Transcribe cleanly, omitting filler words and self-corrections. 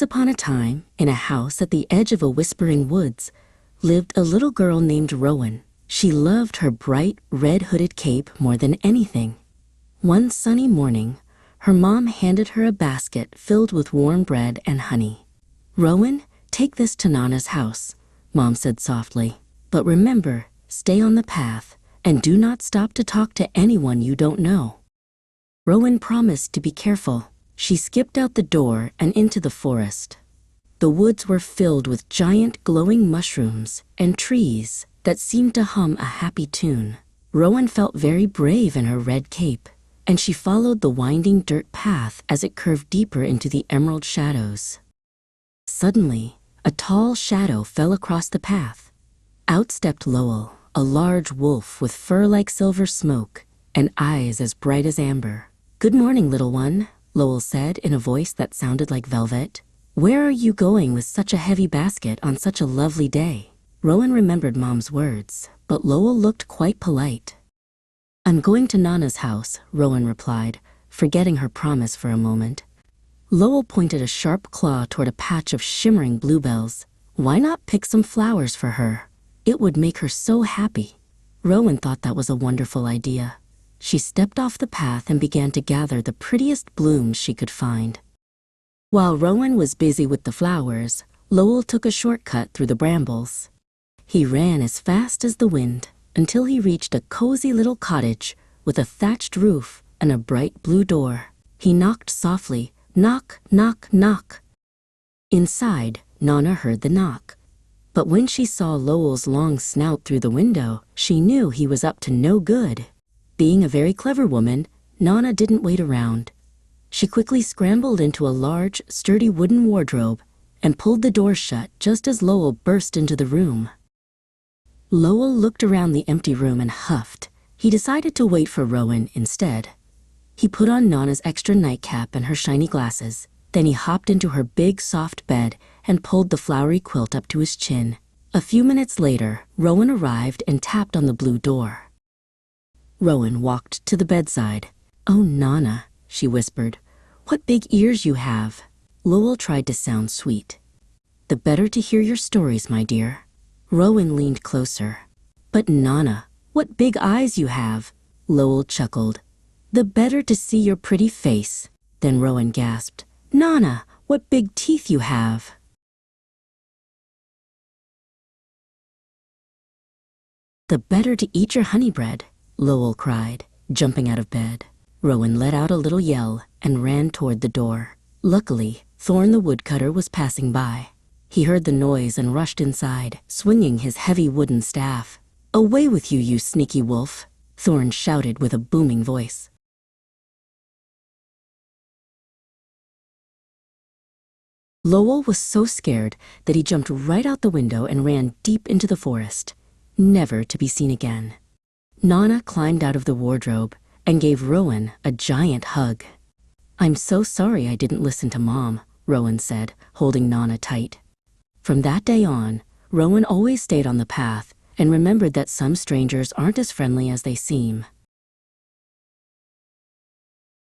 Once upon a time, in a house at the edge of a whispering woods, lived a little girl named Rowan. She loved her bright, red-hooded cape more than anything. One sunny morning, her mom handed her a basket filled with warm bread and honey. "Rowan, take this to Nana's house," Mom said softly. "But remember, stay on the path, and do not stop to talk to anyone you don't know." Rowan promised to be careful. She skipped out the door and into the forest. The woods were filled with giant glowing mushrooms and trees that seemed to hum a happy tune. Rowan felt very brave in her red cape, and she followed the winding dirt path as it curved deeper into the emerald shadows. Suddenly, a tall shadow fell across the path. Out stepped Lowell, a large wolf with fur like silver smoke and eyes as bright as amber. "Good morning, little one," Lowell said in a voice that sounded like velvet. "Where are you going with such a heavy basket on such a lovely day?" Rowan remembered Mom's words, but Lowell looked quite polite. "I'm going to Nana's house," Rowan replied, forgetting her promise for a moment. Lowell pointed a sharp claw toward a patch of shimmering bluebells. "Why not pick some flowers for her? It would make her so happy." Rowan thought that was a wonderful idea. She stepped off the path and began to gather the prettiest blooms she could find. While Rowan was busy with the flowers, Lowell took a shortcut through the brambles. He ran as fast as the wind until he reached a cozy little cottage with a thatched roof and a bright blue door. He knocked softly, knock, knock, knock. Inside, Nana heard the knock. But when she saw Lowell's long snout through the window, she knew he was up to no good. Being a very clever woman, Nana didn't wait around. She quickly scrambled into a large, sturdy wooden wardrobe and pulled the door shut just as Lowell burst into the room. Lowell looked around the empty room and huffed. He decided to wait for Rowan instead. He put on Nana's extra nightcap and her shiny glasses. Then he hopped into her big, soft bed and pulled the flowery quilt up to his chin. A few minutes later, Rowan arrived and tapped on the blue door. Rowan walked to the bedside. "Oh, Nana," she whispered, "what big ears you have." Lowell tried to sound sweet. "The better to hear your stories, my dear." Rowan leaned closer. "But Nana, what big eyes you have." Lowell chuckled. "The better to see your pretty face." Then Rowan gasped, "Nana, what big teeth you have." "The better to eat your honey bread," Lowell cried, jumping out of bed. Rowan let out a little yell and ran toward the door. Luckily, Thorn the woodcutter was passing by. He heard the noise and rushed inside, swinging his heavy wooden staff. "Away with you, you sneaky wolf," Thorn shouted with a booming voice. Lowell was so scared that he jumped right out the window and ran deep into the forest, never to be seen again. Nana climbed out of the wardrobe and gave Rowan a giant hug. "I'm so sorry I didn't listen to Mom," Rowan said, holding Nana tight. From that day on, Rowan always stayed on the path and remembered that some strangers aren't as friendly as they seem.